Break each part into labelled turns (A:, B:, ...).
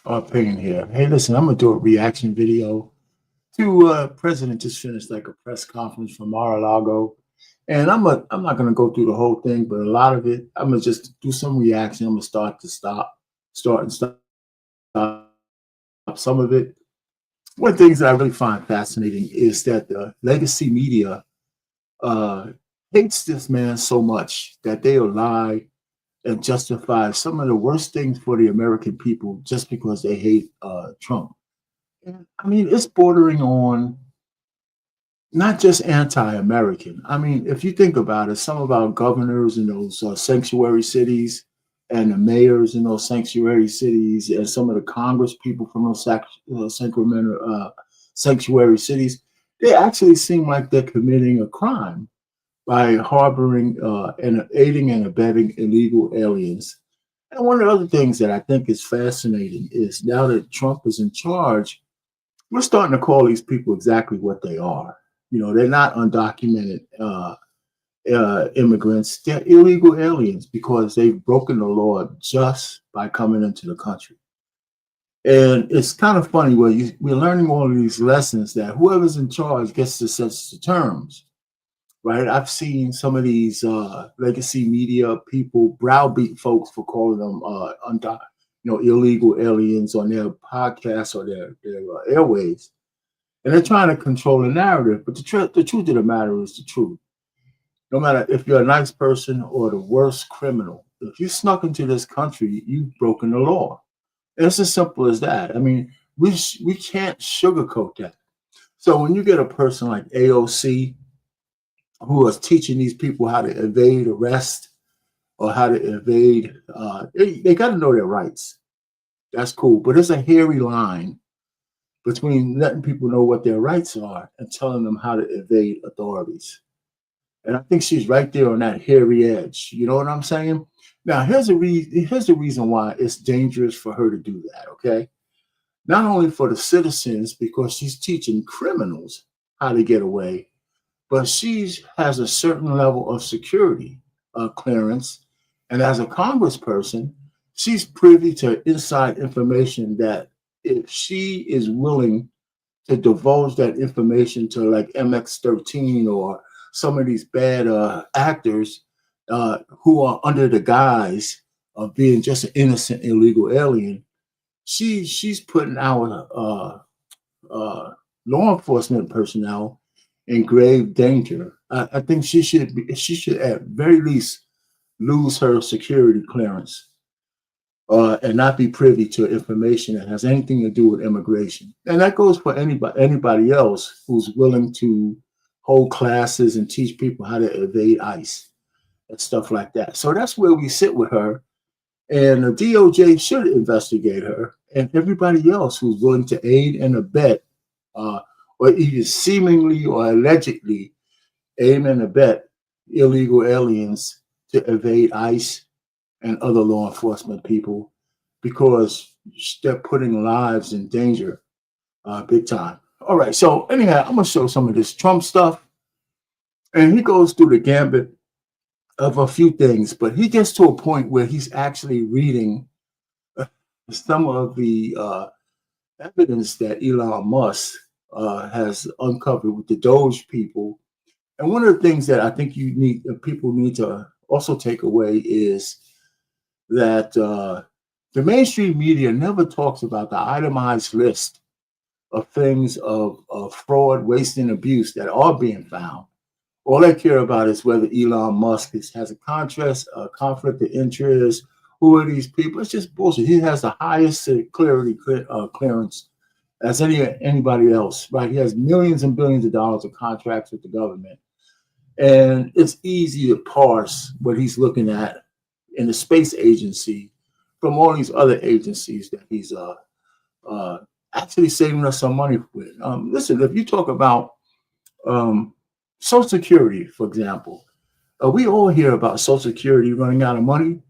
A: Opinion here. Hey, listen, I'm gonna do a reaction video to President just finished like a press conference from Mar-a-Lago, and I'm not gonna go through the whole thing, but a lot of it I'm gonna just do some reaction. I'm gonna start and stop some of it. One of the things that I really find fascinating is that the legacy media uh, hates this man so much that they'll lie and justify some of the worst things for the American people just because they hate Trump. I mean, it's bordering on not just anti-American. I mean, if you think about it, some of our governors in those sanctuary cities and the mayors in those sanctuary cities and some of the Congress people from those Sacramento sanctuary cities, they actually seem like they're committing a crime by harboring and aiding and abetting illegal aliens. And one of the other things that I think is fascinating is now that Trump is in charge, we're starting to call these people exactly what they are. You know, they're not undocumented immigrants; they're illegal aliens because they've broken the law just by coming into the country. And it's kind of funny where we're learning all of these lessons that whoever's in charge gets to set the terms, right? I've seen some of these legacy media people browbeat folks for calling them illegal aliens on their podcasts or their airwaves, and they're trying to control the narrative. But the truth of the matter is the truth. No matter if you're a nice person or the worst criminal, if you snuck into this country, you've broken the law. It's as simple as that. I mean, we can't sugarcoat that. So when you get a person like AOC who is teaching these people how to evade arrest or how to evade, they got to know their rights. That's cool. But there's a hairy line between letting people know what their rights are and telling them how to evade authorities. And I think she's right there on that hairy edge. You know what I'm saying? Now, here's the reason why it's dangerous for her to do that, okay? Not only for the citizens, because she's teaching criminals how to get away, but she has a certain level of security clearance. And as a congressperson, she's privy to inside information that if she is willing to divulge that information to like MX13 or some of these bad actors who are under the guise of being just an innocent illegal alien, she's putting our law enforcement personnel in grave danger. I think she should at very least lose her security clearance and not be privy to information that has anything to do with immigration. And that goes for anybody else who's willing to hold classes and teach people how to evade ICE and stuff like that. So that's where we sit with her. And the DOJ should investigate her and everybody else who's willing to aid and abet, or either seemingly or allegedly aim and abet illegal aliens to evade ICE and other law enforcement people because they're putting lives in danger big time. All right, so anyhow, I'm gonna show some of this Trump stuff, and he goes through the gambit of a few things, but he gets to a point where he's actually reading some of the evidence that Elon Musk has uncovered with the Doge people. And one of the things that I think people need to also take away is that the mainstream media never talks about the itemized list of things of fraud, waste, and abuse that are being found. All they care about is whether Elon Musk has a conflict of interest. Who are these people? It's just bullshit. He has the highest clearance as anybody else, right? He has millions and billions of dollars of contracts with the government. And it's easy to parse what he's looking at in the space agency from all these other agencies that he's actually saving us some money with. Listen, if you talk about Social Security, for example, we all hear about Social Security running out of money,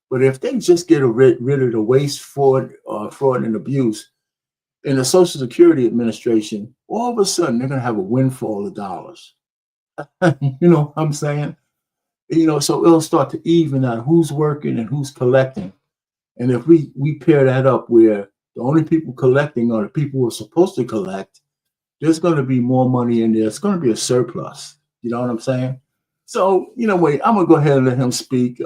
A: but if they just get rid of the waste, fraud, and abuse in the Social Security Administration, all of a sudden they're going to have a windfall of dollars. You know what I'm saying? You know, so it'll start to even out who's working and who's collecting. And if we pair that up where The only people collecting are the people who are supposed to collect. There's going to be more money in there. It's going to be a surplus. You know what I'm saying? So, wait, I'm going to go ahead and let him speak.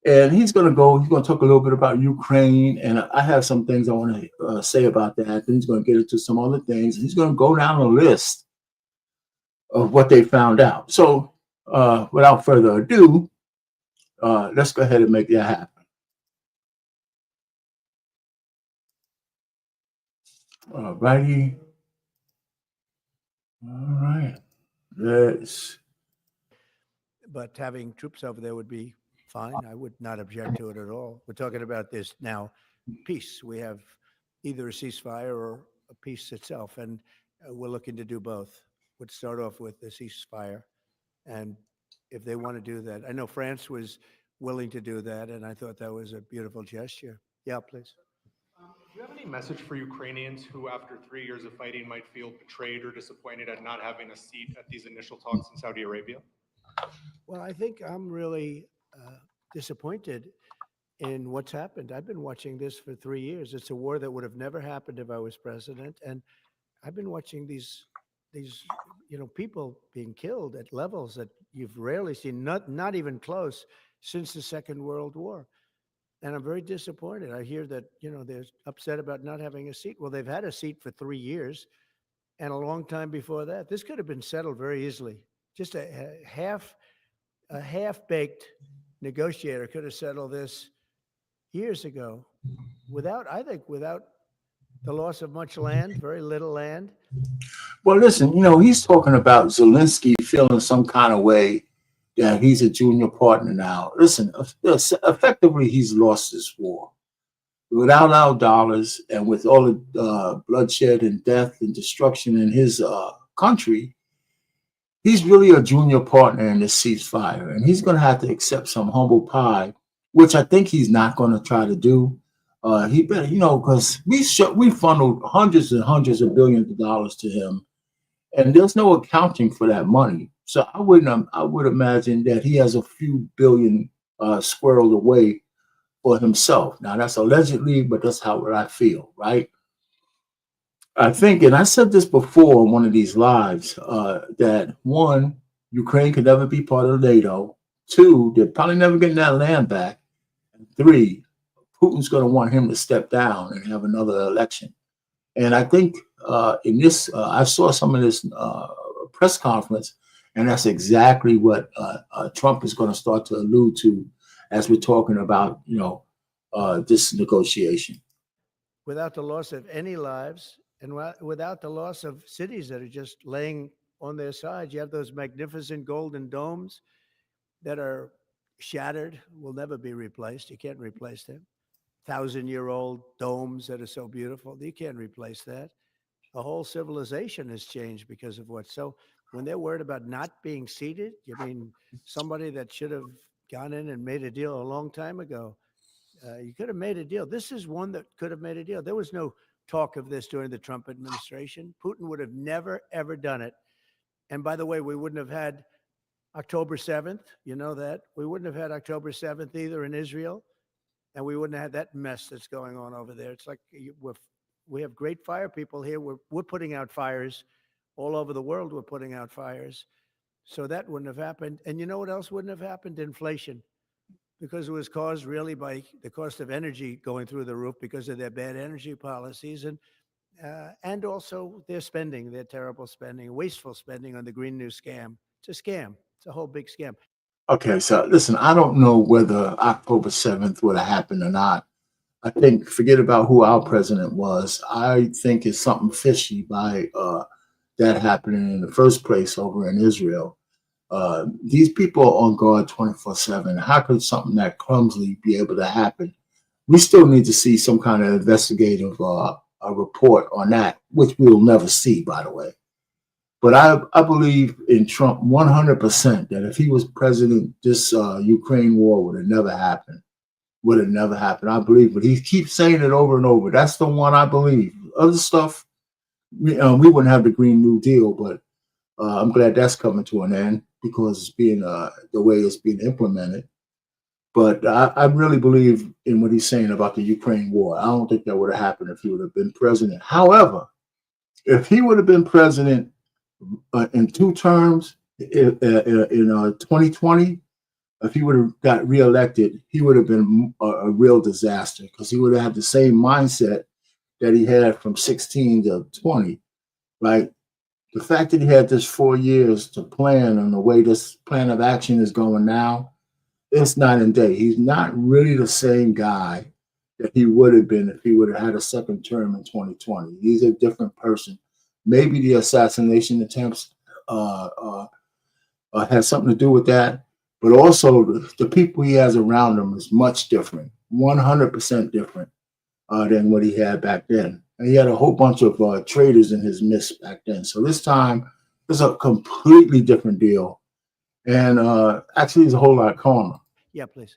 A: And he's going to go, he's going to talk a little bit about Ukraine. And I have some things I want to say about that. Then he's going to get into some other things. He's going to go down a list of what they found out. So without further ado, let's go ahead and make that happen. All righty. All right. Let's.
B: But having troops over there would be fine. I would not object to it at all. We're talking about this now peace. We have either a ceasefire or a peace itself, and we're looking to do both. Would start off with the ceasefire, and if they want to do that, I know France was willing to do that, and I thought that was a beautiful gesture. Yeah, please.
C: Do you have any message for Ukrainians who, after 3 years of fighting, might feel betrayed or disappointed at not having a seat at these initial talks in Saudi Arabia?
B: Well, I think I'm really disappointed in what's happened. I've been watching this for 3 years. It's a war that would have never happened if I was president, and I've been watching these people being killed at levels that you've rarely seen, not even close, since the Second World War. And I'm very disappointed. I hear that they're upset about not having a seat. Well, they've had a seat for 3 years, and a long time before that. This could have been settled very easily. Just a half-baked negotiator could have settled this years ago, without the loss of much land, very little land.
A: Well, listen, he's talking about Zelensky feeling some kind of way that he's a junior partner now. Listen, effectively, he's lost this war. Without our dollars and with all the bloodshed and death and destruction in his country, he's really a junior partner in this ceasefire. And he's going to have to accept some humble pie, which I think he's not going to try to do. He better, because we funneled hundreds and hundreds of billions of dollars to him, and there's no accounting for that money. So I would imagine that he has a few billion squirreled away for himself. Now that's allegedly, but that's what I feel, right? I think, and I said this before on one of these lives, that one, Ukraine could never be part of NATO. Two, they're probably never getting that land back. And three, Putin's going to want him to step down and have another election. And I think in this, I saw some of this press conference, and that's exactly what Trump is going to start to allude to as we're talking about, this negotiation.
B: Without the loss of any lives and without the loss of cities that are just laying on their sides, you have those magnificent golden domes that are shattered, will never be replaced. You can't replace them. 1,000-year-old domes that are so beautiful. You can't replace that. The whole civilization has changed because of what. So when they're worried about not being seated, you mean somebody that should have gone in and made a deal a long time ago. You could have made a deal. This is one that could have made a deal. There was no talk of this during the Trump administration. Putin would have never, ever done it. And by the way, we wouldn't have had October 7th. You know that. We wouldn't have had October 7th either in Israel. And we wouldn't have had that mess that's going on over there. It's like we have great fire people here. We're putting out fires all over the world. We're putting out fires. So that wouldn't have happened. And you know what else wouldn't have happened? Inflation. Because it was caused really by the cost of energy going through the roof because of their bad energy policies and also their spending, their terrible spending, wasteful spending on the Green New Scam. It's a scam. It's a whole big scam.
A: Okay, so listen, I don't know whether October 7th would have happened or not. I think, forget about who our president was. I think it's something fishy by that happening in the first place over in Israel. These people are on guard 24/7. How could something that clumsily be able to happen? We still need to see some kind of investigative a report on that, which we'll never see, by the way. But I believe in Trump 100% that if he was president, this Ukraine war would have never happened. Would have never happened. I believe, but he keeps saying it over and over. That's the one I believe. Other stuff, we wouldn't have the Green New Deal, but I'm glad that's coming to an end because it's being the way it's being implemented. But I really believe in what he's saying about the Ukraine war. I don't think that would have happened if he would have been president. However, if he would have been president in two terms in 2020, if he would have got reelected, he would have been a real disaster because he would have had the same mindset that he had from 16 to 20. Like the fact that he had this 4 years to plan and the way this plan of action is going now, it's night and day. He's not really the same guy that he would have been if he would have had a second term in 2020. He's a different person. Maybe the assassination attempts has something to do with that, but also the people he has around him is much different, 100% different than what he had back then. And he had a whole bunch of traitors in his midst back then. So this time, it's a completely different deal. And actually, it's a whole lot calmer.
B: Yeah, please.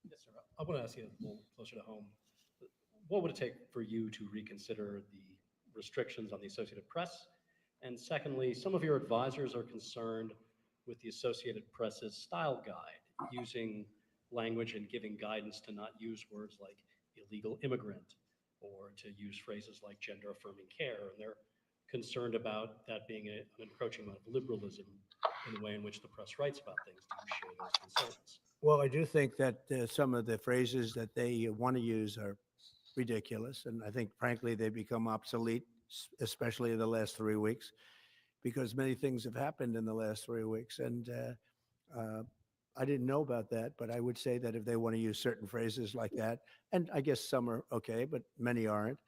D: Yes, sir. I want to ask you a little closer to home. What would it take for you to reconsider the restrictions on the Associated Press? And secondly, some of your advisors are concerned with the Associated Press's style guide, using language and giving guidance to not use words like illegal immigrant or to use phrases like gender affirming care. And they're concerned about that being an encroachment of liberalism in the way in which the press writes about things. Do you share those concerns?
B: Well, I do think that some of the phrases that they want to use are ridiculous. And I think, frankly, they become obsolete, especially in the last 3 weeks, because many things have happened in the last 3 weeks. And I didn't know about that, but I would say that if they want to use certain phrases like that, and I guess some are okay, but many aren't.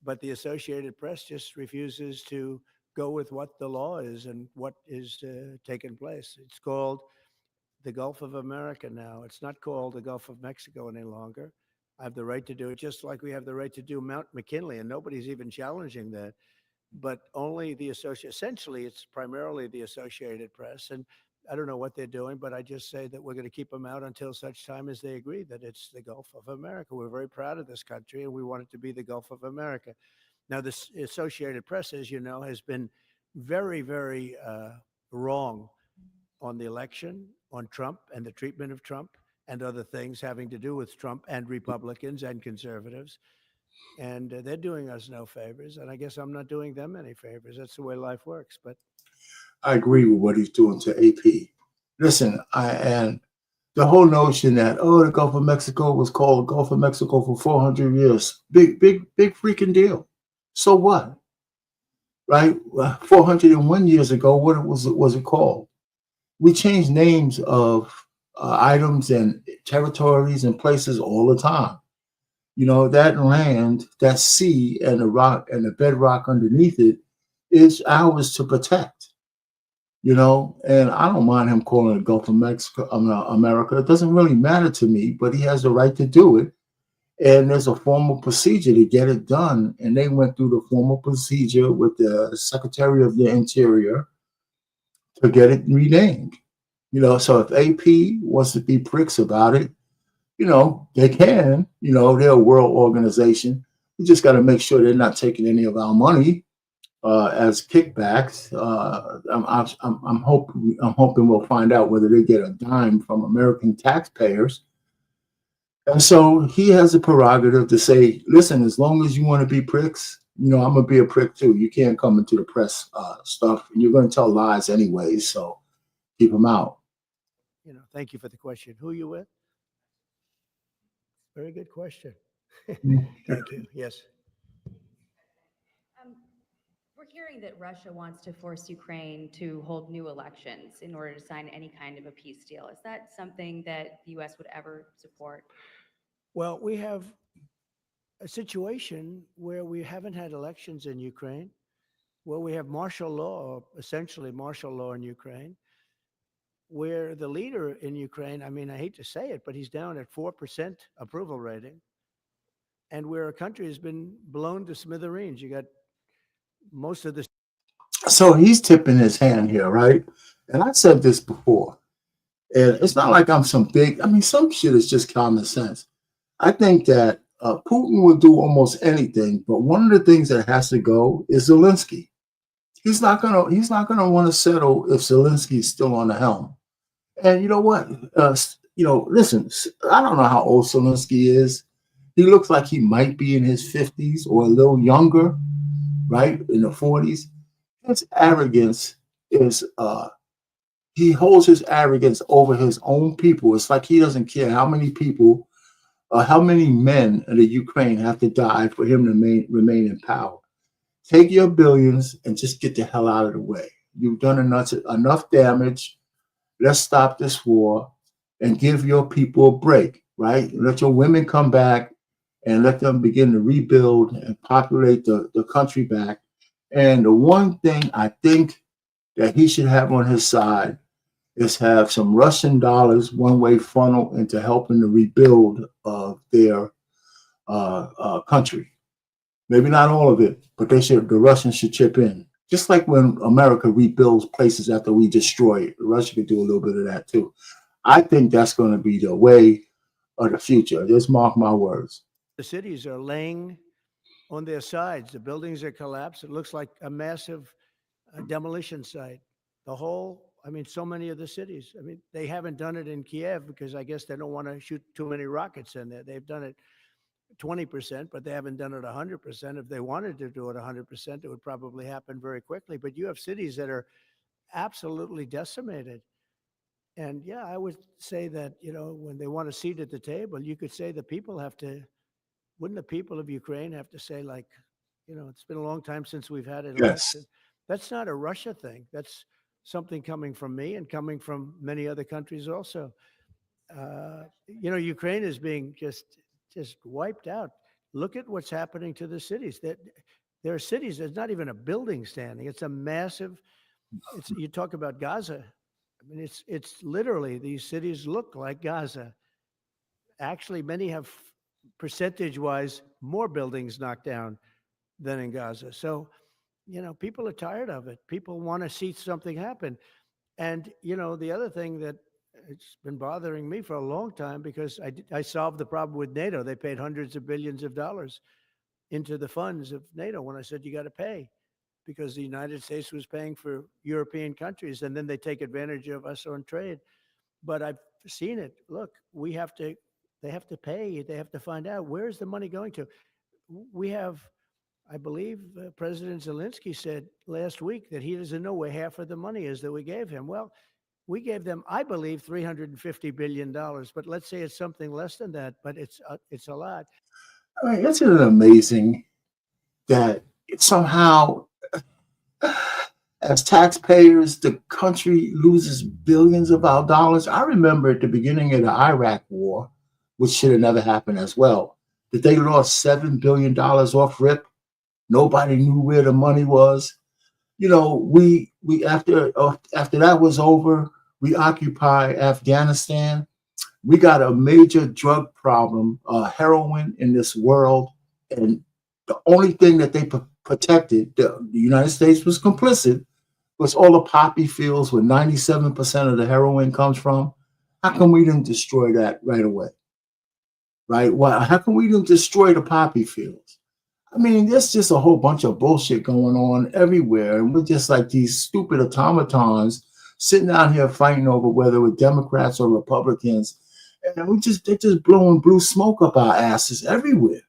B: But the Associated Press just refuses to go with what the law is and what is taking place. It's called the Gulf of America now. It's not called the Gulf of Mexico any longer. I have the right to do it just like we have the right to do Mount McKinley, and nobody's even challenging that. But only essentially, it's primarily the Associated Press. And I don't know what they're doing, but I just say that we're going to keep them out until such time as they agree that it's the Gulf of America. We're very proud of this country, and we want it to be the Gulf of America. Now, the Associated Press, as you know, has been very, very wrong on the election, on Trump and the treatment of Trump and other things having to do with Trump and Republicans and conservatives. And they're doing us no favors. And I guess I'm not doing them any favors. That's the way life works. But
A: I agree with what he's doing to AP. Listen, and the whole notion that, the Gulf of Mexico was called Gulf of Mexico for 400 years, big freaking deal. So what? Right? 401 years ago, what was it called? We change names of items and territories and places all the time. You know, that land, that sea and the rock and the bedrock underneath it is ours to protect. You know, and I don't mind him calling it Gulf of Mexico, America. It doesn't really matter to me, but he has the right to do it. And there's a formal procedure to get it done. And they went through the formal procedure with the Secretary of the Interior to get it renamed. You know, so if AP wants to be pricks about it, you know, they can. You know, they're a world organization. We just got to make sure they're not taking any of our money as kickbacks. I'm hoping we'll find out whether they get a dime from American taxpayers. And so he has the prerogative to say, listen, as long as you want to be pricks, you know, I'm going to be a prick too. You can't come into the press stuff. And you're going to tell lies anyways. So keep them out.
B: You know, thank you for the question. Who are you with? Very good question. Thank you. Yes.
E: We're hearing that Russia wants to force Ukraine to hold new elections in order to sign any kind of a peace deal. Is that something that the U.S. would ever support?
B: Well, we have a situation where we haven't had elections in Ukraine, where we have martial law, essentially martial law in Ukraine, where the leader in Ukraine, I mean, I hate to say it, but he's down at 4% approval rating, and where a country has been blown to smithereens. You got most of the.
A: So he's tipping his hand here, right? And I said this before, and it's not like I'm some shit is just common sense. I think that Putin will do almost anything, but one of the things that has to go is Zelensky. He's not gonna want to settle if Zelensky is still on the helm. And you know what? listen, I don't know how old Zelensky is. He looks like he might be in his 50s or a little younger, right? In the 40s. His arrogance is he holds his arrogance over his own people. It's like he doesn't care how many people, how many men in the Ukraine have to die for him to remain in power. Take your billions and just get the hell out of the way. You've done enough damage. Let's stop this war and give your people a break, right? Let your women come back and let them begin to rebuild and populate the country back. And the one thing I think that he should have on his side is have some Russian dollars one-way funnel into helping the rebuild of their country. Maybe not all of it, but the Russians should chip in. Just like when America rebuilds places after we destroy it, Russia could do a little bit of that too. I think that's going to be the way of the future. Just mark my words.
B: The cities are laying on their sides. The buildings are collapsed. It looks like a massive demolition site. So many of the cities. I mean, they haven't done it in Kiev because I guess they don't want to shoot too many rockets in there. They've done it 20%, but they haven't done it 100%. If they wanted to do it 100%, it would probably happen very quickly. But you have cities that are absolutely decimated. And yeah, I would say that, when they want a seat at the table, you could say wouldn't the people of Ukraine have to say, like, it's been a long time since we've had an
A: Yes.
B: election. That's not a Russia thing. That's something coming from me and coming from many other countries also. Ukraine is being just wiped out. Look at what's happening to the cities. There are cities, there's not even a building standing. It's a massive, you talk about Gaza. I mean, it's literally, these cities look like Gaza. Actually, many have percentage-wise more buildings knocked down than in Gaza. So, people are tired of it. People want to see something happen. And, the other thing that it's been bothering me for a long time, because I solved the problem with NATO. They paid hundreds of billions of dollars into the funds of NATO when I said, you got to pay, because the United States was paying for European countries, and then they take advantage of us on trade. But I've seen it. Look, they have to pay. They have to find out, where's the money going to? We have, I believe President Zelensky said last week that he doesn't know where half of the money is that we gave him. Well, we gave them, I believe, $350 billion, but let's say it's something less than that, but it's a lot.
A: I mean, isn't it amazing that somehow, as taxpayers, the country loses billions of our dollars? I remember at the beginning of the Iraq war, which should have never happened as well, that they lost $7 billion off rip. Nobody knew where the money was. We after that was over, we occupy Afghanistan. We got a major drug problem, heroin in this world, and the only thing that they protected, the United States was complicit, was all the poppy fields where 97% of the heroin comes from. How come we didn't destroy that right away? Right? Why? How come we didn't destroy the poppy fields? I mean, there's just a whole bunch of bullshit going on everywhere. And we're just like these stupid automatons sitting out here fighting over whether we're Democrats or Republicans. And they're just blowing blue smoke up our asses everywhere.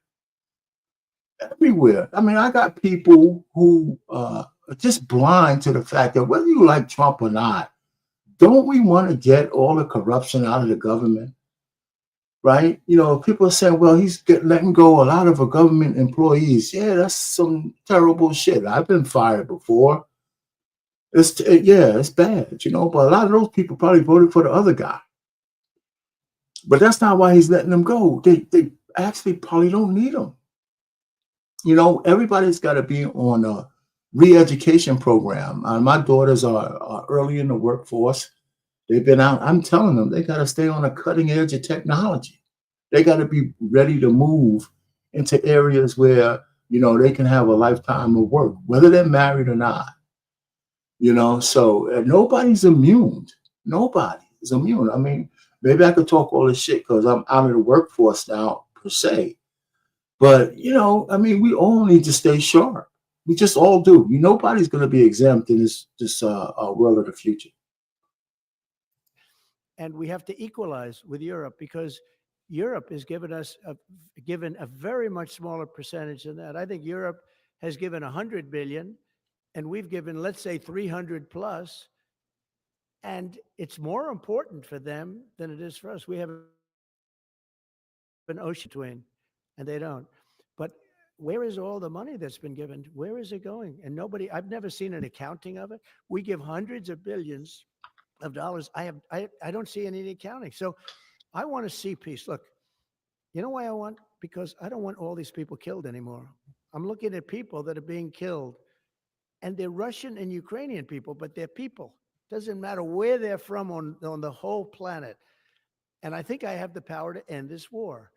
A: Everywhere. I mean, I got people who are just blind to the fact that whether you like Trump or not, don't we want to get all the corruption out of the government? Right? People are saying, well, he's letting go a lot of government employees. Yeah, that's some terrible shit. I've been fired before. It's bad, but a lot of those people probably voted for the other guy. But that's not why he's letting them go. They actually probably don't need them. Everybody's got to be on a re-education program. My daughters are early in the workforce. They've been out. I'm telling them they got to stay on the cutting edge of technology. They got to be ready to move into areas where, they can have a lifetime of work, whether they're married or not. So nobody's immune. Nobody is immune. I mean, maybe I could talk all this shit because I'm out of the workforce now, per se. But, we all need to stay sharp. We just all do. Nobody's going to be exempt in this world of the future.
B: and we have to equalize with Europe because Europe is given a very much smaller percentage than that. I think Europe has given 100 billion, and we've given, let's say, 300 plus, and it's more important for them than it is for us. We have an ocean between, and they don't. But where is all the money that's been given? Where is it going? And nobody, I've never seen an accounting of it. We give hundreds of billions of dollars. I don't see any accounting. So I want to see peace. Look, you know why I want? Because I don't want all these people killed anymore. I'm looking at people that are being killed, and they're Russian and Ukrainian people, but they're people. Doesn't matter where they're from on the whole planet. And I think I have the power to end this war.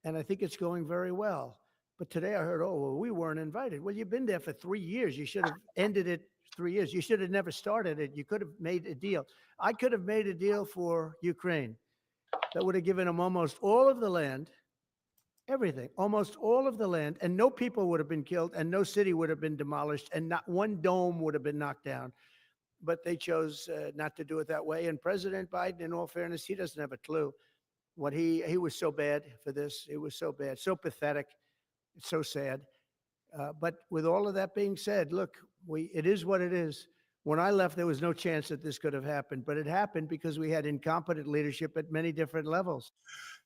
B: And I think it's going very well. But today I heard, oh, well, we weren't invited. Well, you've been there for 3 years. You should have ended it 3 years. You should have never started it. You could have made a deal. I could have made a deal for Ukraine that would have given them almost all of the land, everything, almost all of the land, and no people would have been killed, and no city would have been demolished, and not one dome would have been knocked down. But they chose not to do it that way. And President Biden, in all fairness, he doesn't have a clue. What he was so bad for this. It was so bad, so pathetic. It's so sad. But with all of that being said, look, it is what it is. When I left, there was no chance that this could have happened, but it happened because we had incompetent leadership at many different levels.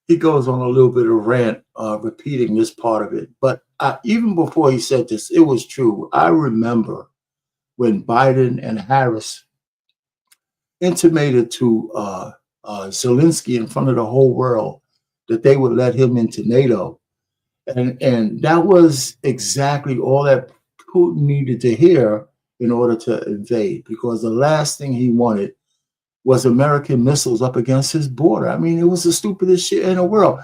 A: He goes on a little bit of rant, repeating this part of it. But even before he said this, it was true. I remember when Biden and Harris intimated to Zelensky in front of the whole world that they would let him into NATO. And that was exactly all that Putin needed to hear in order to invade, because the last thing he wanted was American missiles up against his border. I mean, it was the stupidest shit in the world.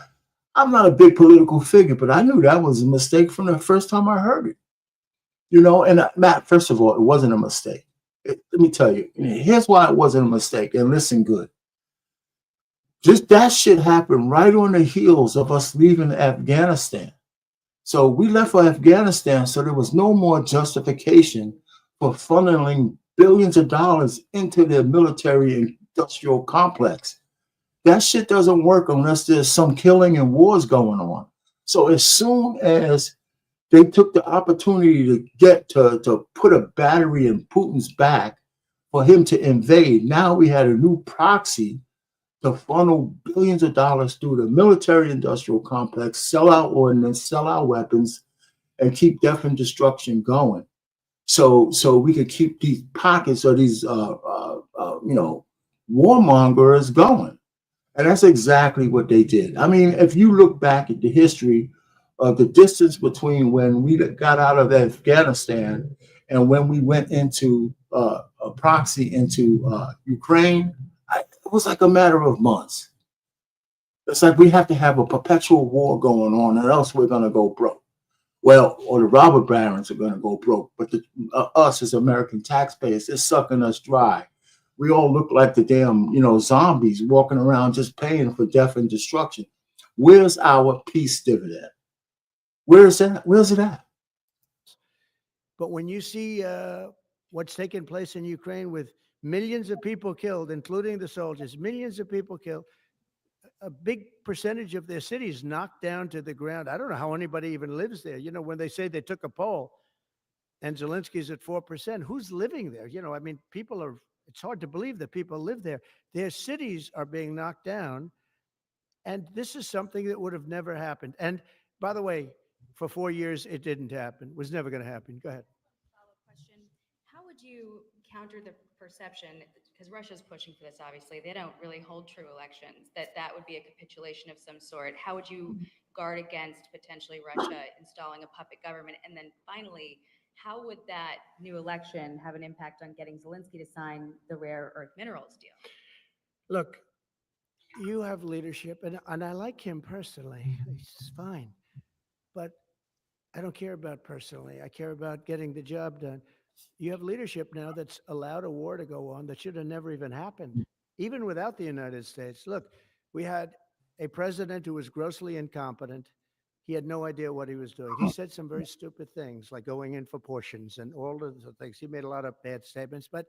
A: I'm not a big political figure, but I knew that was a mistake from the first time I heard it. You know, and Matt, first of all, it wasn't a mistake. Let me tell you, here's why it wasn't a mistake, and listen good. Just that shit happened right on the heels of us leaving Afghanistan. So we left for Afghanistan, so there was no more justification for funneling billions of dollars into their military industrial complex. That shit doesn't work unless there's some killing and wars going on. So as soon as they took the opportunity to get to put a battery in Putin's back for him to invade, now we had a new proxy to funnel billions of dollars through the military industrial complex, sell our ordnance, sell our weapons, and keep death and destruction going. So we could keep these pockets of these warmongers going. And that's exactly what they did. I mean, if you look back at the history of the distance between when we got out of Afghanistan and when we went into a proxy into Ukraine, it was like a matter of months. It's like we have to have a perpetual war going on, or else we're going to go broke. Well, or the robber barons are going to go broke, but us as American taxpayers, they're sucking us dry. We all look like the damn, zombies walking around just paying for death and destruction. Where's our peace dividend? Where is that? Where's it at?
B: But when you see what's taking place in Ukraine with millions of people killed, including the soldiers, millions of people killed, a big percentage of their cities knocked down to the ground. I don't know how anybody even lives there. You know, when they say they took a poll and Zelensky's at 4%, who's living there? You know, I mean, it's hard to believe that people live there. Their cities are being knocked down. And this is something that would have never happened. And by the way, for 4 years, it didn't happen. It was never going to happen. Go ahead.
E: Follow-up question. How would you counter the perception, because Russia's pushing for this, obviously, they don't really hold true elections, that would be a capitulation of some sort. How would you guard against potentially Russia installing a puppet government? And then finally, how would that new election have an impact on getting Zelensky to sign the rare earth minerals deal?
B: Look, you have leadership, and I like him personally. He's fine. But I don't care about personally. I care about getting the job done. You have leadership now that's allowed a war to go on that should have never even happened, even without the United States. Look, we had a president who was grossly incompetent. He had no idea what he was doing. He said some very stupid things, like going in for portions and all of the things. He made a lot of bad statements, but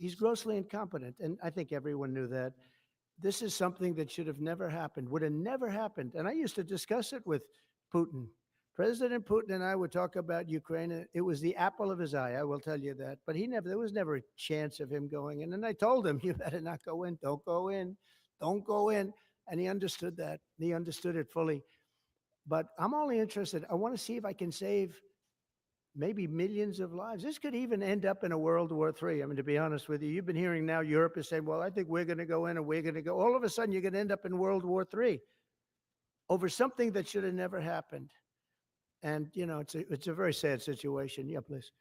B: he's grossly incompetent. And I think everyone knew that. This is something that should have never happened, would have never happened. And I used to discuss it with Putin. President Putin and I would talk about Ukraine. It was the apple of his eye, I will tell you that. But there was never a chance of him going in. And I told him, you better not go in. Don't go in. Don't go in. And he understood that. He understood it fully. But I'm only interested. I want to see if I can save maybe millions of lives. This could even end up in a World War III. I mean, to be honest with you, you've been hearing now Europe is saying, well, I think we're going to go in and we're going to go. All of a sudden, you're going to end up in World War III over something that should have never happened. And, it's a very sad situation. Yeah, please.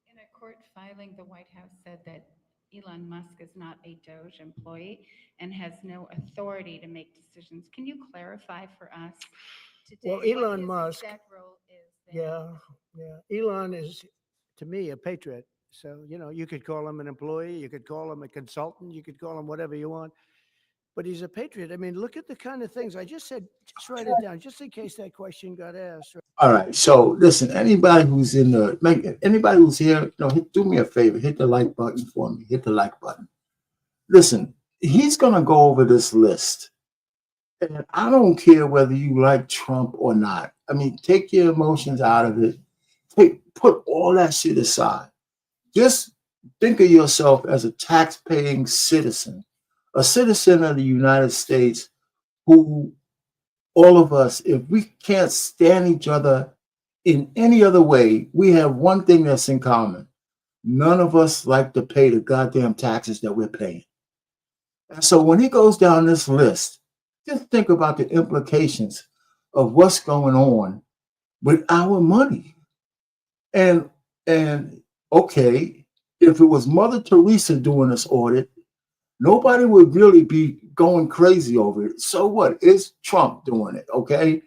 F: In a court filing, the White House said that Elon Musk is not a DOJ employee and has no authority to make decisions. Can you clarify for us today
B: Well,
F: what
B: Elon
F: his
B: Musk,
F: exact role is there?
B: yeah. Elon is, to me, a patriot. So, you could call him an employee, you could call him a consultant, you could call him whatever you want. But he's a patriot. I mean, look at the kind of things I just said. Just write it down, just in case that question got asked.
A: All right. So listen, anybody who's anybody who's here, do me a favor, hit the like button for me. Hit the like button. Listen, he's gonna go over this list. And I don't care whether you like Trump or not. I mean, take your emotions out of it. Put all that shit aside. Just think of yourself as a tax-paying citizen, a citizen of the United States who all of us, if we can't stand each other in any other way, we have one thing that's in common. None of us like to pay the goddamn taxes that we're paying. And so when he goes down this list, just think about the implications of what's going on with our money. And okay, if it was Mother Teresa doing this audit, nobody would really be going crazy over it. So what? It's Trump doing it, okay?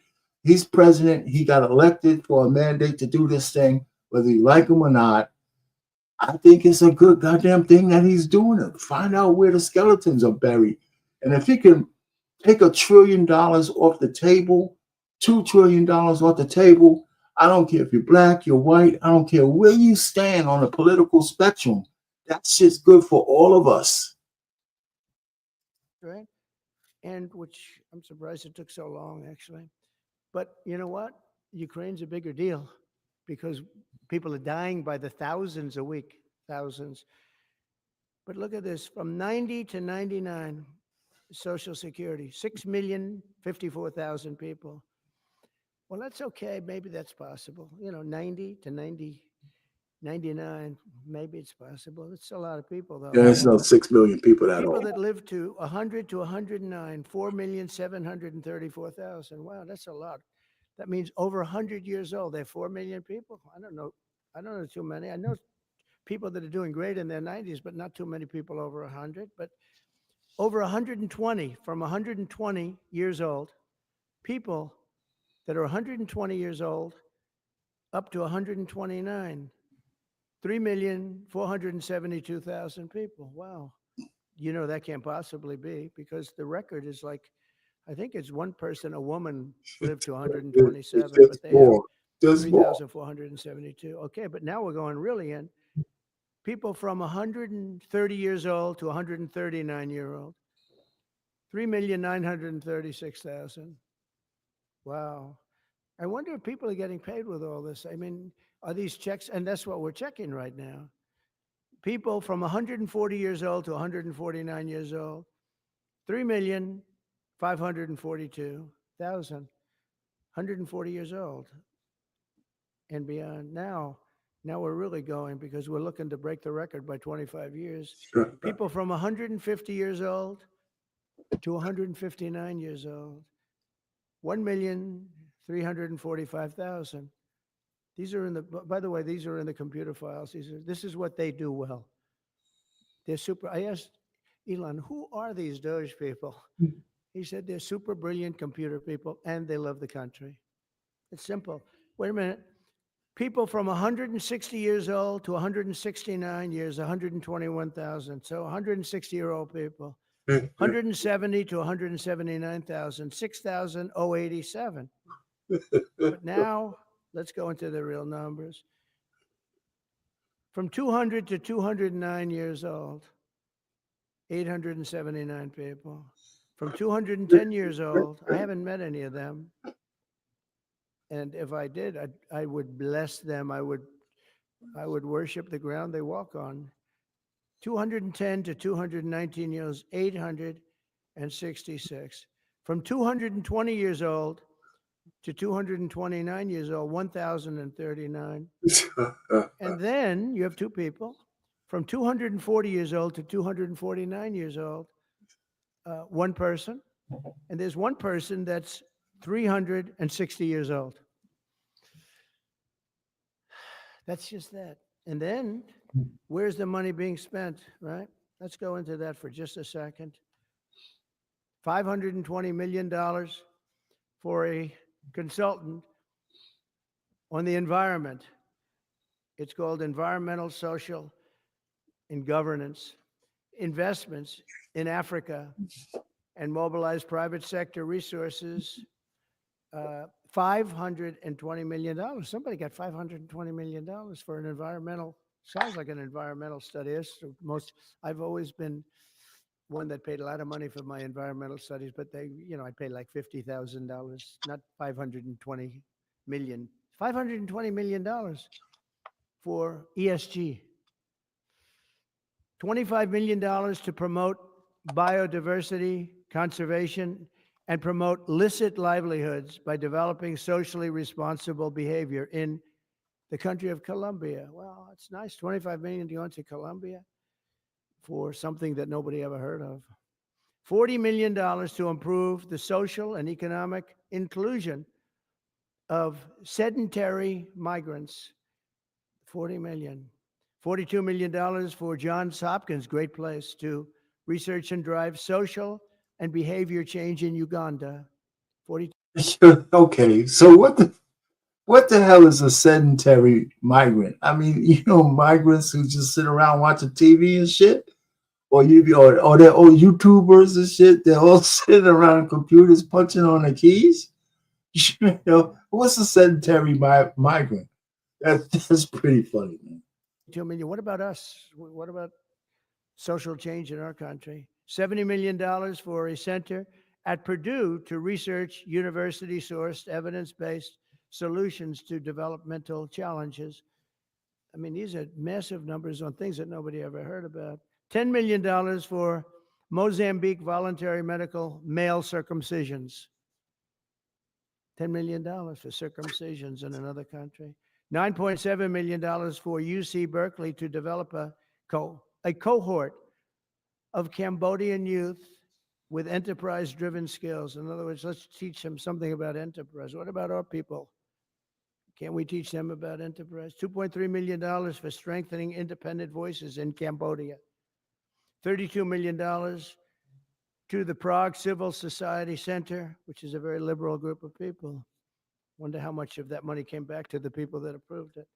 A: He's president. He got elected for a mandate to do this thing, whether you like him or not. I think it's a good goddamn thing that he's doing it. Find out where the skeletons are buried. And if he can take $1 trillion off the table, $2 trillion off the table, I don't care if you're black, you're white, I don't care where you stand on the political spectrum. That shit's good for all of us.
B: Right? And which I'm surprised it took so long, actually. But you know what? Ukraine's a bigger deal because people are dying by the thousands a week, thousands. But look at this, from 90 to 99, Social Security, 6,054,000 people. Well, that's okay. Maybe that's possible. 90 to 99, maybe it's possible. It's a lot of people, though.
A: Yeah, there's no 6 million people that
B: People
A: old.
B: that live to 100 to 109, 4,734,000. Wow, that's a lot. That means over 100 years old. They're 4 million people. I don't know too many. I know people that are doing great in their 90s, but not too many people over 100. But over 120, from 120 years old, people that are 120 years old up to 129, 3,472,000 people. Wow. That can't possibly be because the record is like, I think it's one person, a woman lived to 127, but they have 3,472. Okay, but now we're going really in. People from 130 years old to 139-year-old, 3,936,000. Wow. I wonder if people are getting paid with all this. I mean, are these checks? And that's what we're checking right now. People from 140 years old to 149 years old, 3,542,000, 140 years old and beyond. Now we're really going because we're looking to break the record by 25 years. People from 150 years old to 159 years old, 1,345,000. These are by the way, these are in the computer files. This is what they do well. They're super. I asked Elon, who are these Doge people? He said they're super brilliant computer people and they love the country. It's simple. Wait a minute. People from 160 years old to 169 years, 121,000. So 160-year-old people. 170 to 179,000, 6,087. But now let's go into the real numbers. From 200 to 209 years old, 879 people. From 210 years old, I haven't met any of them. And if I did, I would bless them. I would worship the ground they walk on. 210 to 219 years, 866. From 220 years old to 229 years old, 1,039. And then you have two people from 240 years old to 249 years old, one person. And there's one person that's 360 years old. That's just that. And then where's the money being spent, right? Let's go into that for just a second. $520 million for a consultant on the environment. It's called Environmental, Social, and Governance. Investments in Africa and mobilize private sector resources. $520 million. Somebody got $520 million for an environmental, sounds like an environmental study. I've always been one that paid a lot of money for my environmental studies, but I paid like $50,000, not $520 million. $520 million for ESG. $25 million to promote biodiversity, conservation, and promote licit livelihoods by developing socially responsible behavior in the country of Colombia. Well, it's nice. 25 million to go into Colombia for something that nobody ever heard of. $40 million to improve the social and economic inclusion of sedentary migrants. 40 million. $42 million for Johns Hopkins, great place, to research and drive social and behavior change in Uganda. 42.
A: Okay, so what the hell is a sedentary migrant? I mean, migrants who just sit around watching TV and shit, or they're all YouTubers and shit. They're all sitting around computers punching on the keys. What's a sedentary migrant? That's pretty funny, man.
B: 2 million. What about us? What about social change in our country? $70 million for a center at Purdue to research university-sourced, evidence-based solutions to developmental challenges. I mean, these are massive numbers on things that nobody ever heard about. $10 million for Mozambique voluntary medical male circumcisions. $10 million for circumcisions in another country. $9.7 million for UC Berkeley to develop a cohort of Cambodian youth with enterprise-driven skills. In other words, let's teach them something about enterprise. What about our people? Can't we teach them about enterprise? $2.3 million for strengthening independent voices in Cambodia. $32 million to the Prague Civil Society Center, which is a very liberal group of people. Wonder how much of that money came back to the people that approved it.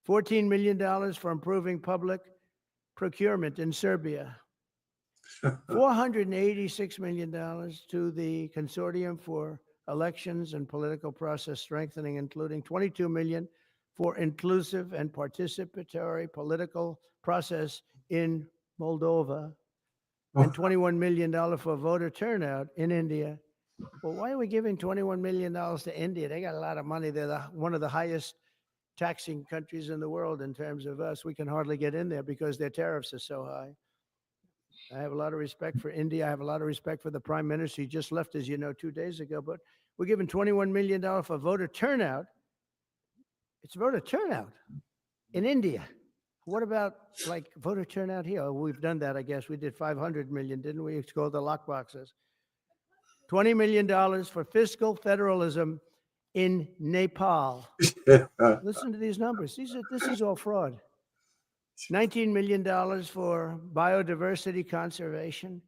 B: $14 million for improving public procurement in Serbia. $486 million to the Consortium for Elections and Political Process Strengthening, including $22 million for inclusive and participatory political process in Moldova, and $21 million for voter turnout in India. Well, why are we giving $21 million to India? They got a lot of money. They're one of the highest taxing countries in the world in terms of us. We can hardly get in there because their tariffs are so high. I have a lot of respect for India. I have a lot of respect for the prime minister. He just left, as you know, 2 days ago. But we're giving $21 million for voter turnout. It's voter turnout in India. What about like voter turnout here? We've done that, I guess. We did 500 million, didn't we? It's called the lockboxes. $20 million for fiscal federalism in Nepal. Listen to these numbers. This is all fraud. $19 million for biodiversity conservation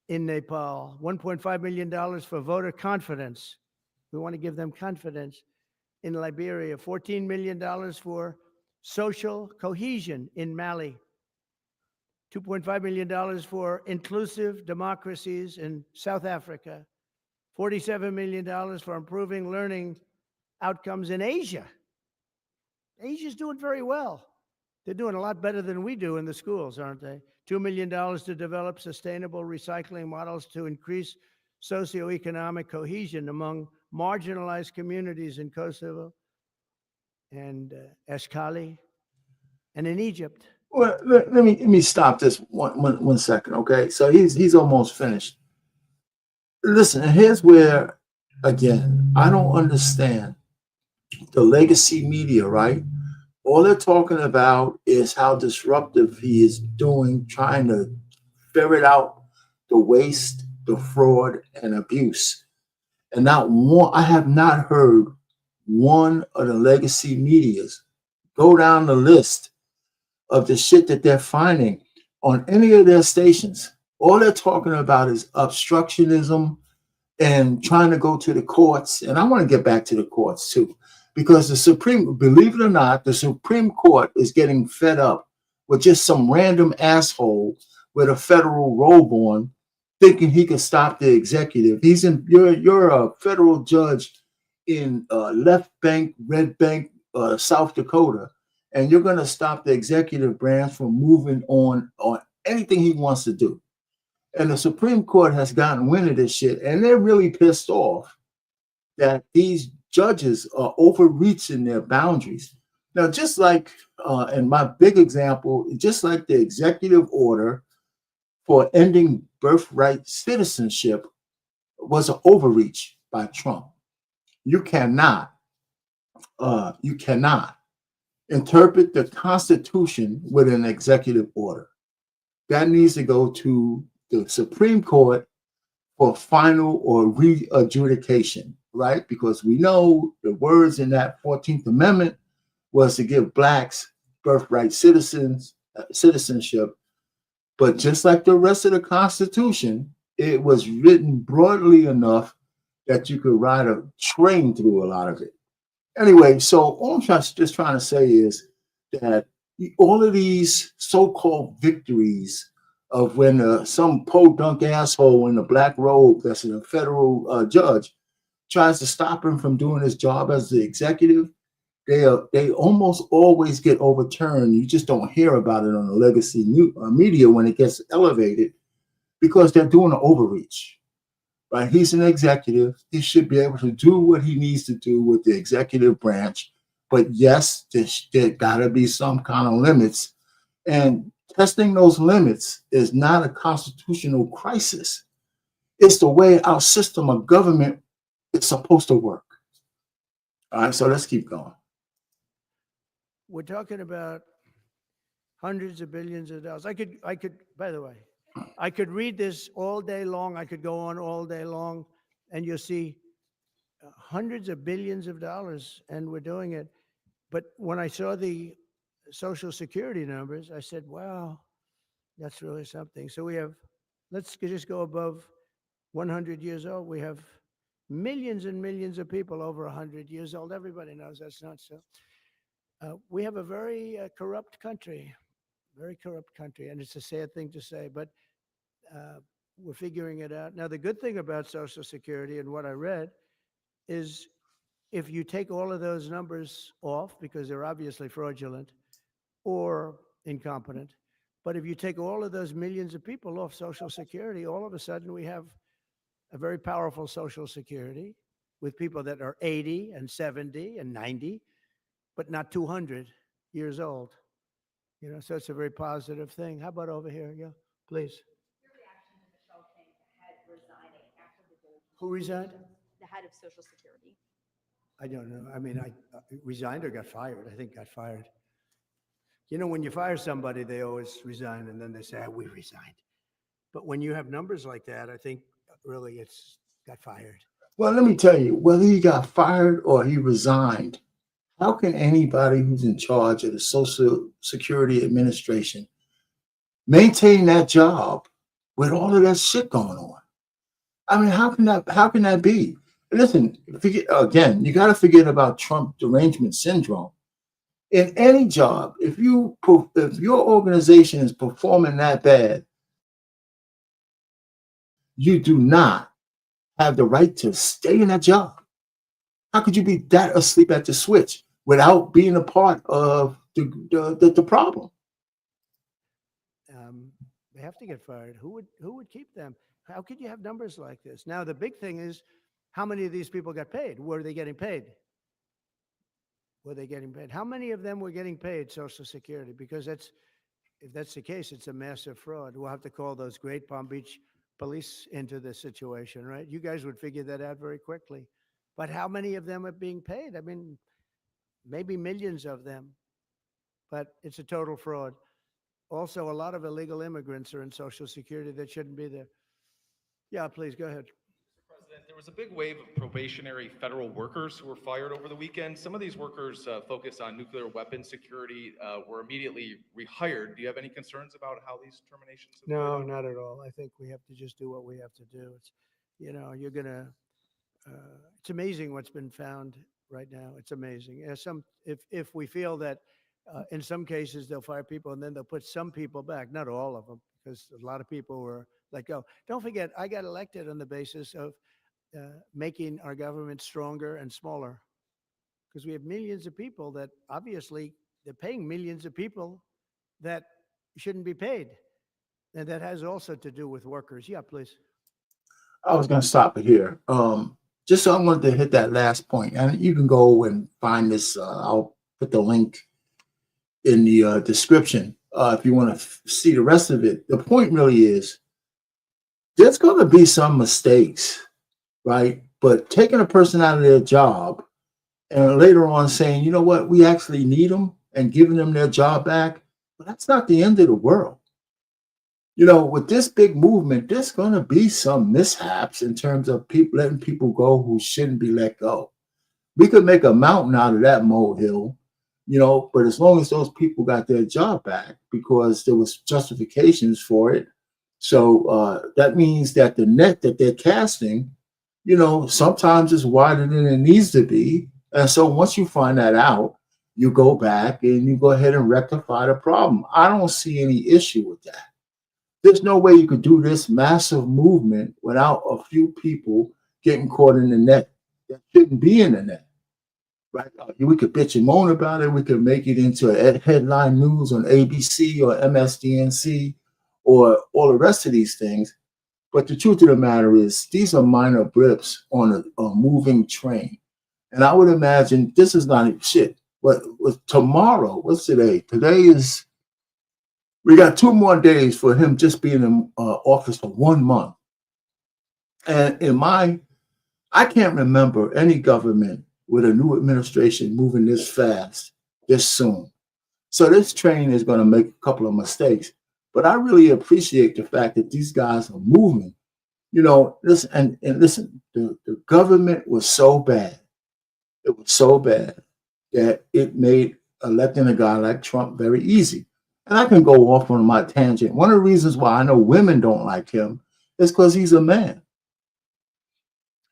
B: in Nepal. $1.5 million for voter confidence. We want to give them confidence in Liberia. $14 million for social cohesion in Mali. $2.5 million for inclusive democracies in South Africa. $47 million for improving learning outcomes in Asia. Asia's doing very well. They're doing a lot better than we do in the schools, aren't they? $2 million to develop sustainable recycling models to increase socioeconomic cohesion among marginalized communities in Kosovo and Eshkali and in Egypt.
A: Well, let me stop this one second, okay? So he's almost finished. Listen, and here's where, again, I don't understand the legacy media, right? All they're talking about is how disruptive he is doing, trying to ferret out the waste, the fraud, and abuse. And not one, I have not heard one of the legacy medias go down the list of the shit that they're finding on any of their stations. All they're talking about is obstructionism and trying to go to the courts. And I want to get back to the courts too, because believe it or not, the Supreme Court is getting fed up with just some random asshole with a federal robe on, thinking he can stop the executive. You're a federal judge in Left Bank, Red Bank, South Dakota, and you're going to stop the executive branch from moving on anything he wants to do. And the Supreme Court has gotten wind of this shit, and they're really pissed off that these judges are overreaching their boundaries. Now, just like, and my big example, just like the executive order for ending birthright citizenship was an overreach by Trump. You cannot interpret the Constitution with an executive order. That needs to go to the Supreme Court for final or re-adjudication, right? Because we know the words in that 14th Amendment was to give blacks birthright citizenship. But just like the rest of the Constitution, it was written broadly enough that you could ride a train through a lot of it. Anyway, so all I'm just trying to say is that all of these so-called victories of when some podunk asshole in a black robe that's a federal judge tries to stop him from doing his job as the executive, they almost always get overturned. You just don't hear about it on the legacy media when it gets elevated because they're doing an overreach. Right? He's an executive. He should be able to do what he needs to do with the executive branch. But yes, there got to be some kind of limits. And testing those limits is not a constitutional crisis. It's the way our system of government is supposed to work. All right, so let's keep going.
B: We're talking about hundreds of billions of dollars. I could, by the way, I could read this all day long. I could go on all day long, and you'll see hundreds of billions of dollars, and we're doing it. But when I saw the Social Security numbers, I said, wow, that's really something. So we have, let's just go above 100 years old. We have millions and millions of people over 100 years old. Everybody knows that's not so. We have a very corrupt country, and it's a sad thing to say, but we're figuring it out. Now, the good thing about Social Security and what I read is if you take all of those numbers off, because they're obviously fraudulent or incompetent, but if you take all of those millions of people off Social Security, all of a sudden we have a very powerful Social Security with people that are 80 and 70 and 90, but not 200 years old. You know, so it's a very positive thing. How about over here? Yeah, please. Who resigned?
E: The head of Social Security.
B: I don't know. I mean, I resigned or got fired. I think got fired. You know, when you fire somebody, they always resign and then they say, we resigned. But when you have numbers like that, I think really it's got fired.
A: Well, let me tell you, whether he got fired or he resigned, how can anybody who's in charge of the Social Security Administration maintain that job with all of that shit going on? I mean, how can that be? Listen, again, you got to forget about Trump derangement syndrome. In any job, if your organization is performing that bad, you do not have the right to stay in that job. How could you be that asleep at the switch? without being a part of the problem.
B: They have to get fired. Who would keep them? How could you have numbers like this? Now the big thing is, how many of these people got paid? Were they getting paid? Were they getting paid? How many of them were getting paid Social Security? Because if that's the case, it's a massive fraud. We'll have to call those great Palm Beach police into this situation, right? You guys would figure that out very quickly. But how many of them are being paid? I mean, maybe millions of them, but it's a total fraud. Also, a lot of illegal immigrants are in Social Security that shouldn't be there. Yeah, please go ahead.
G: President, there was a big wave of probationary federal workers who were fired over the weekend. Some of these workers focused on nuclear weapon security were immediately rehired. Do you have any concerns about how these terminations have
B: No,
G: played out?
B: not at all. I think we have to just do what we have to do. It's, you're gonna. It's amazing what's been found right now. It's amazing. If we feel that in some cases they'll fire people and then they'll put some people back, not all of them, because a lot of people were let go. Don't forget, I got elected on the basis of making our government stronger and smaller, because we have millions of people that obviously they're paying millions of people that shouldn't be paid. And that has also to do with workers. Yeah, please.
A: I was going to stop it here. Just so I wanted to hit that last point, and you can go and find this. I'll put the link in the description if you want to see the rest of it. The point really is there's going to be some mistakes, right? But taking a person out of their job and later on saying, you know what, we actually need them and giving them their job back, well, that's not the end of the world. With this big movement, there's going to be some mishaps in terms of people letting people go who shouldn't be let go. We could make a mountain out of that molehill, but as long as those people got their job back because there was justifications for it. So that means that the net that they're casting, sometimes is wider than it needs to be. And so once you find that out, you go back and you go ahead and rectify the problem. I don't see any issue with that. There's no way you could do this massive movement without a few people getting caught in the net that shouldn't be in the net. Right? We could bitch and moan about it. We could make it into a headline news on ABC or MSDNC or all the rest of these things. But the truth of the matter is these are minor blips on a moving train. And I would imagine this is not shit. But with tomorrow, what's today? Today is... We got 2 more days for him just being in office for 1 month. And I can't remember any government with a new administration moving this fast, this soon. So this train is going to make a couple of mistakes. But I really appreciate the fact that these guys are moving. Listen, and listen, the government was so bad. It was so bad that it made electing a guy like Trump very easy. And I can go off on my tangent. One of the reasons why I know women don't like him is because he's a man.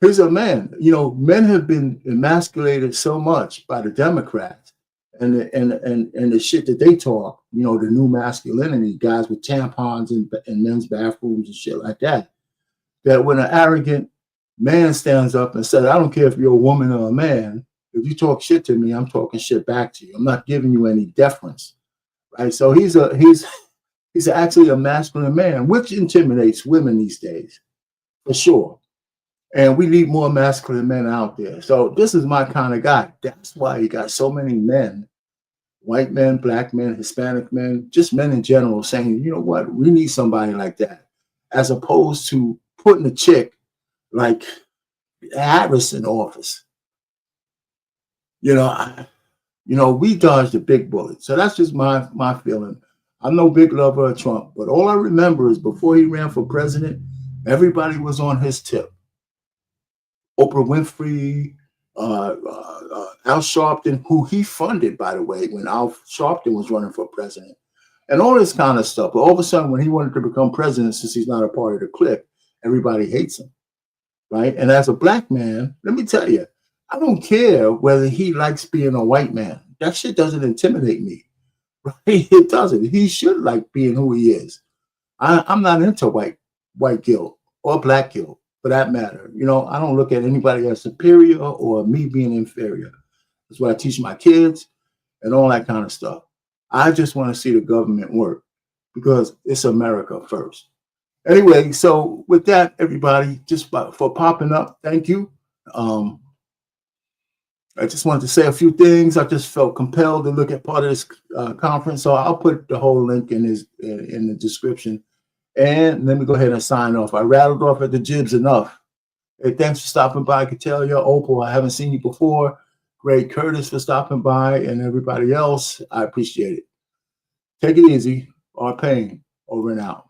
A: He's a man. Men have been emasculated so much by the Democrats and the shit that they talk, the new masculinity, guys with tampons in men's bathrooms and shit like that, that when an arrogant man stands up and says, I don't care if you're a woman or a man, if you talk shit to me, I'm talking shit back to you. I'm not giving you any deference. Right, so he's actually a masculine man, which intimidates women these days, for sure. And we need more masculine men out there. So this is my kind of guy. That's why you got so many men, white men, black men, Hispanic men, just men in general saying, you know what, we need somebody like that, as opposed to putting a chick like Harris in office. We dodged a big bullet. So that's just my feeling. I'm no big lover of Trump, but all I remember is before he ran for president, everybody was on his tip. Oprah Winfrey, Al Sharpton, who he funded, by the way, when Al Sharpton was running for president, and all this kind of stuff. But all of a sudden, when he wanted to become president, since he's not a part of the clique, everybody hates him, right? And as a black man, let me tell you, I don't care whether he likes being a white man. That shit doesn't intimidate me, right? It doesn't. He should like being who he is. I'm not into white guilt or black guilt, for that matter. I don't look at anybody as superior or me being inferior. That's what I teach my kids and all that kind of stuff. I just want to see the government work because it's America first. Anyway, so with that, everybody, just for popping up, thank you. I just wanted to say a few things. I just felt compelled to look at part of this conference, so I'll put the whole link in the description. And let me go ahead and sign off. I rattled off at the jibs enough. Hey, thanks for stopping by, Catelia, Opal. I haven't seen you before. Great, Curtis, for stopping by, and everybody else. I appreciate it. Take it easy. Our pain. Over and out.